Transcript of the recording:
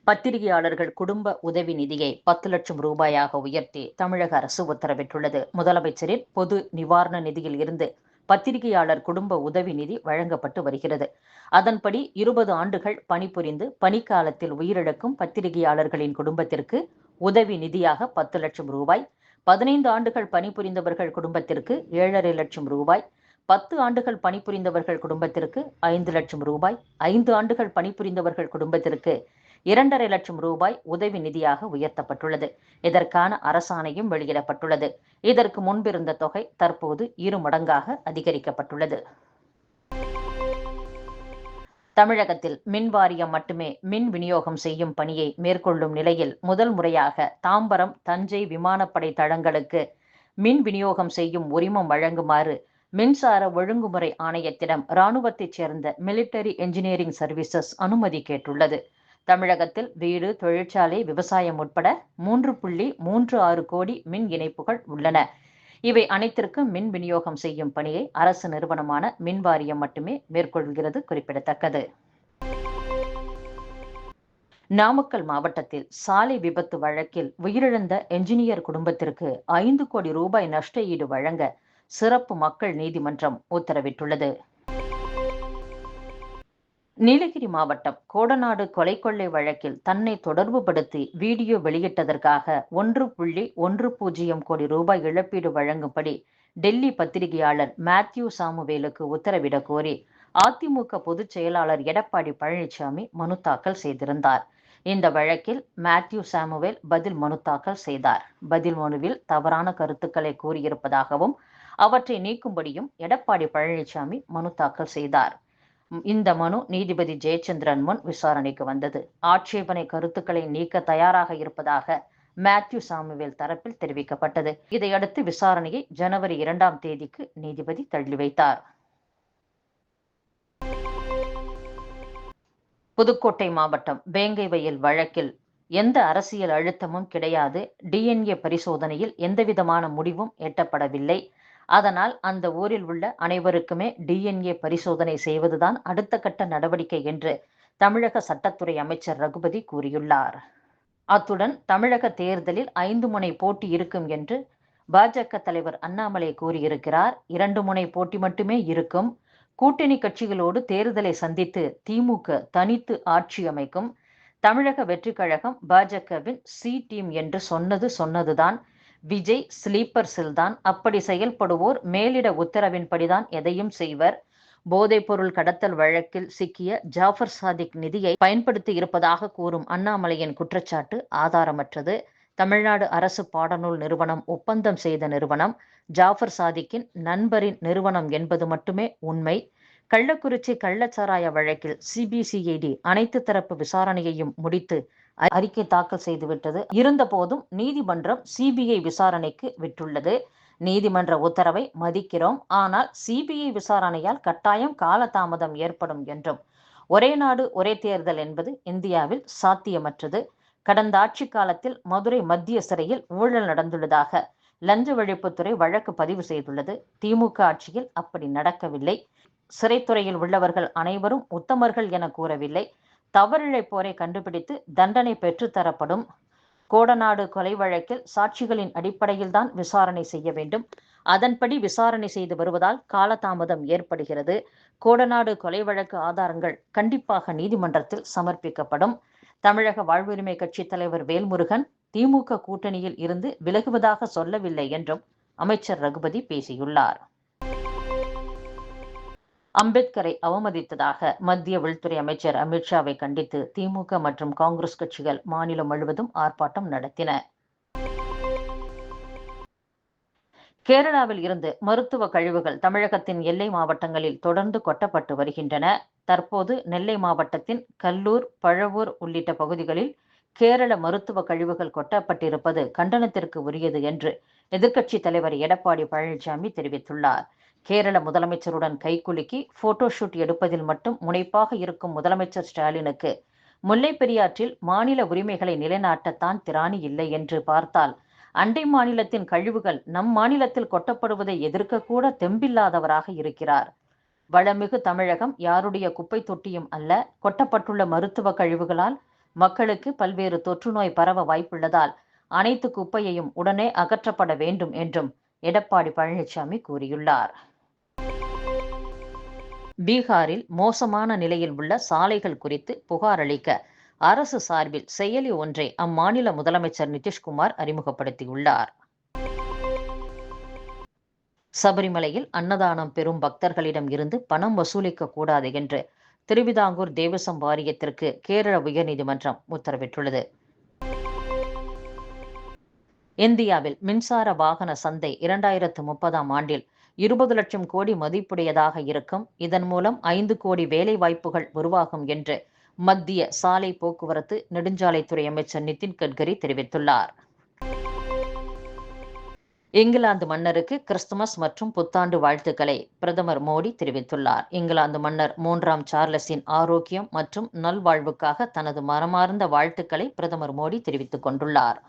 பத்திரிகையாளர்கள் குடும்ப உதவி நிதியை 10 லட்சம் ரூபாயாக உயர்த்தி தமிழக அரசு உத்தரவிட்டுள்ளது. முதலமைச்சரின் பொது நிவாரண நிதியில் இருந்து பத்திரிகையாளர் குடும்ப உதவி நிதி வழங்கப்பட்டு வருகிறது. அதன்படி 20 ஆண்டுகள் பணிபுரிந்து பணிக்காலத்தில் உயிரிழக்கும் பத்திரிகையாளர்களின் குடும்பத்திற்கு உதவி நிதியாக 10 லட்சம் ரூபாய், 15 ஆண்டுகள் பணிபுரிந்தவர்கள் குடும்பத்திற்கு 7,5 லட்சம் ரூபாய், 10 ஆண்டுகள் பணிபுரிந்தவர்கள் குடும்பத்திற்கு 5 லட்சம் ரூபாய், 5 ஆண்டுகள் பணிபுரிந்தவர்கள் குடும்பத்திற்கு 2,5 லட்சம் ரூபாய் உதவி நிதியாக உயர்த்தப்பட்டுள்ளது. இதற்கான அரசாணையும் வெளியிடப்பட்டுள்ளது. இதற்கு முன்பிருந்த தொகை தற்போது 2 மடங்காக அதிகரிக்கப்பட்டுள்ளது. தமிழகத்தில் மின் வாரியம் மட்டுமே மின் விநியோகம் செய்யும் பணியை மேற்கொள்ளும் நிலையில் முதல் முறையாக தாம்பரம், தஞ்சை விமானப்படை தளங்களுக்கு மின் விநியோகம் செய்யும் உரிமம் வழங்குமாறு மின்சார ஒழுங்குமுறை ஆணையத்திடம் இராணுவத்தைச் சேர்ந்த மிலிட்டரி என்ஜினியரிங் சர்வீசஸ் அனுமதி கேட்டுள்ளது. தமிழகத்தில் வீடு, தொழிற்சாலை, விவசாயம் உட்பட 3.36 கோடி மின் இணைப்புகள் உள்ளன. இவை அனைத்திற்கும் மின் விநியோகம் செய்யும் பணியை அரசு நிறுவனமான மின் வாரியம் மட்டுமே மேற்கொள்கிறது குறிப்பிடத்தக்கது. நாமக்கல் மாவட்டத்தில் சாலை விபத்து வழக்கில் உயிரிழந்த என்ஜினியர் குடும்பத்திற்கு 5 கோடி ரூபாய் நஷ்ட ஈடு வழங்க சிறப்பு மக்கள் நீதிமன்றம் உத்தரவிட்டுள்ளது. நீலகிரி மாவட்டம் கோடநாடு கொலை கொள்ளை வழக்கில் தன்னை தொடர்புபடுத்தி வீடியோ வெளியிட்டதற்காக 1.10 கோடி ரூபாய் இழப்பீடு வழங்கும்படி டெல்லி பத்திரிகையாளர் மேத்யூ சாமுவேலுக்கு உத்தரவிடக் கோரி அதிமுக பொதுச் செயலாளர் எடப்பாடி பழனிசாமி மனு தாக்கல் செய்திருந்தார். இந்த வழக்கில் மேத்யூ சாமுவேல் பதில் மனு தாக்கல் செய்தார். பதில் மனுவில் தவறான கருத்துக்களை கூறியிருப்பதாகவும் அவற்றை நீக்கும்படியும் எடப்பாடி பழனிசாமி மனு தாக்கல் செய்தார். இந்த மனு நீதிபதி ஜெயச்சந்திரன் முன் விசாரணைக்கு வந்தது. ஆட்சேபனை கருத்துக்களை நீக்க தயாராக இருப்பதாக மேத்யூ சாமுவேல் தரப்பில் தெரிவிக்கப்பட்டது. இதையடுத்து விசாரணையை ஜனவரி 2ஆம் தேதிக்கு நீதிபதி தள்ளி வைத்தார். புதுக்கோட்டை மாவட்டம் வேங்கை வயல் வழக்கில் எந்த அரசியல் அழுத்தமும் கிடையாது. DNA பரிசோதனையில் எந்தவிதமான முடிவும் எட்டப்படவில்லை. அதனால் அந்த ஊரில் உள்ள அனைவருக்குமே DNA பரிசோதனை செய்வதுதான் அடுத்த கட்ட நடவடிக்கை என்று தமிழக சட்டத்துறை அமைச்சர் ரகுபதி கூறியுள்ளார். அத்துடன் தமிழக தேர்தலில் 5 முனை போட்டி இருக்கும் என்று பாஜக தலைவர் அண்ணாமலை கூறியிருக்கிறார். 2 முனை போட்டி மட்டுமே இருக்கும். கூட்டணி கட்சிகளோடு தேர்தலை சந்தித்து திமுக தனித்து ஆட்சி அமைக்கும். தமிழக வெற்றிக் கழகம் பாஜகவின் சி டீம் என்று சொன்னதுதான். விஜய் ஸ்லீப்பர் செல் தான். அப்படி செயல்படுவோர் மேலிட உத்தரவின்படிதான் எதையும் செய்வர். போதைப்பொருள் கடத்தல் வழக்கில் சிக்கிய ஜாஃபர் சாதிக் நிதியை பயன்படுத்தி இருப்பதாக கூறும் அண்ணாமலையின் குற்றச்சாட்டு ஆதாரமற்றது. தமிழ்நாடு அரசு பாடநூல் நிறுவனம் ஒப்பந்தம் செய்த நிறுவனம் ஜாஃபர் சாதிக்கின் நண்பரின் நிறுவனம் என்பது மட்டுமே உண்மை. கள்ளக்குறிச்சி கள்ளச்சாராய வழக்கில் சிபிசிஐடி அனைத்து தரப்பு விசாரணையையும் முடித்து அறிக்கை தாக்கல் செய்துவிட்டது. இருந்த போதும் நீதிமன்றம் சிபிஐ விசாரணைக்கு விட்டுள்ளது. நீதிமன்ற உத்தரவை மதிக்கிறோம். ஆனால் சிபிஐ விசாரணையால் கட்டாயம் காலதாமதம் ஏற்படும் என்றும் ஒரே நாடு ஒரே தேர்தல் என்பது இந்தியாவில் சாத்தியமற்றது. கடந்த ஆட்சி காலத்தில் மதுரை மத்திய சிறையில் ஊழல் நடந்துள்ளதாக லஞ்ச ஒழிப்புத்துறை வழக்கு பதிவு செய்துள்ளது. திமுக ஆட்சியில் அப்படி நடக்கவில்லை. சிறைத்துறையில் உள்ளவர்கள் அனைவரும் உத்தமர்கள் என கூறவில்லை. தவறிழைப்போரை கண்டுபிடித்து தண்டனை பெற்றுத்தரப்படும். கோடநாடு கொலை வழக்கில் சாட்சிகளின் அடிப்படையில்தான் விசாரணை செய்ய வேண்டும். அதன்படி விசாரணை செய்து வருவதால் காலதாமதம் ஏற்படுகிறது. கோடநாடு கொலை வழக்கு ஆதாரங்கள் கண்டிப்பாக நீதிமன்றத்தில் சமர்ப்பிக்கப்படும். தமிழக வாழ்வுரிமை கட்சி தலைவர் வேல்முருகன் திமுக கூட்டணியில் இருந்து விலகுவதாக சொல்லவில்லை என்றும் அமைச்சர் ரகுபதி பேசியுள்ளார். அம்பேத்கரை அவமதித்ததாக மத்திய உள்துறை அமைச்சர் அமித்ஷாவை கண்டித்து திமுக மற்றும் காங்கிரஸ் கட்சிகள் மாநிலம் முழுவதும் ஆர்ப்பாட்டம் நடத்தின. கேரளாவில் இருந்து மருத்துவ கழிவுகள் தமிழகத்தின் எல்லை மாவட்டங்களில் தொடர்ந்து கொட்டப்பட்டு வருகின்றன. தற்போது நெல்லை மாவட்டத்தின் கல்லூர், பழவூர் உள்ளிட்ட பகுதிகளில் கேரள மருத்துவ கழிவுகள் கொட்டப்பட்டிருப்பது கண்டனத்திற்கு உரியது என்று எதிர்க்கட்சி தலைவர் எடப்பாடி பழனிசாமி தெரிவித்துள்ளார். கேரள முதலமைச்சருடன் கைகுலுக்கி போட்டோ ஷூட் எடுப்பதில் மட்டும் முனைப்பாக இருக்கும் முதலமைச்சர் ஸ்டாலினுக்கு முல்லை பெரியாற்றில் மாநில உரிமைகளை நிலைநாட்டத்தான் திராணி இல்லை என்று பார்த்தால் அண்டை மாநிலத்தின் கழிவுகள் நம் மாநிலத்தில் கொட்டப்படுவதை எதிர்க்கக்கூட தெம்பில்லாதவராக இருக்கிறார். வளமிகு தமிழகம் யாருடைய குப்பை தொட்டியும் அல்ல. கொட்டப்பட்டுள்ள மருத்துவ கழிவுகளால் மக்களுக்கு பல்வேறு தொற்றுநோய் பரவ வாய்ப்புள்ளதால் அனைத்து குப்பையையும் உடனே அகற்றப்பட வேண்டும் என்றும் எடப்பாடி பழனிசாமி கூறியுள்ளார். பீகாரில் மோசமான நிலையில் உள்ள சாலைகள் குறித்து புகார் அளிக்க அரசு சார்பில் செயலி ஒன்றை அம்மாநில முதலமைச்சர் நிதிஷ்குமார் அறிமுகப்படுத்தியுள்ளார். சபரிமலையில் அன்னதானம் பெறும் பக்தர்களிடம் இருந்து பணம் வசூலிக்க கூடாது என்று திருவிதாங்கூர் தேவசம் வாரியத்திற்கு கேரள உயர்நீதிமன்றம் உத்தரவிட்டுள்ளது. இந்தியாவில் மின்சார வாகன சந்தை 2030ஆம் ஆண்டில் 20 லட்சம் கோடி மதிப்புடையதாக இருக்கும். இதன் மூலம் 5 கோடி வேலை வாய்ப்புகள் உருவாகும் என்று மத்திய சாலை போக்குவரத்து நெடுஞ்சாலைத்துறை அமைச்சர் நிதின் கட்கரி தெரிவித்துள்ளார். இங்கிலாந்து மன்னருக்கு கிறிஸ்துமஸ் மற்றும் புத்தாண்டு வாழ்த்துக்களை பிரதமர் மோடி தெரிவித்துள்ளார். இங்கிலாந்து மன்னர் 3ஆம் சார்லஸின் ஆரோக்கியம் மற்றும் நல்வாழ்வுக்காக தனது மனமார்ந்த வாழ்த்துக்களை பிரதமர் மோடி தெரிவித்துக் கொண்டுள்ளார்.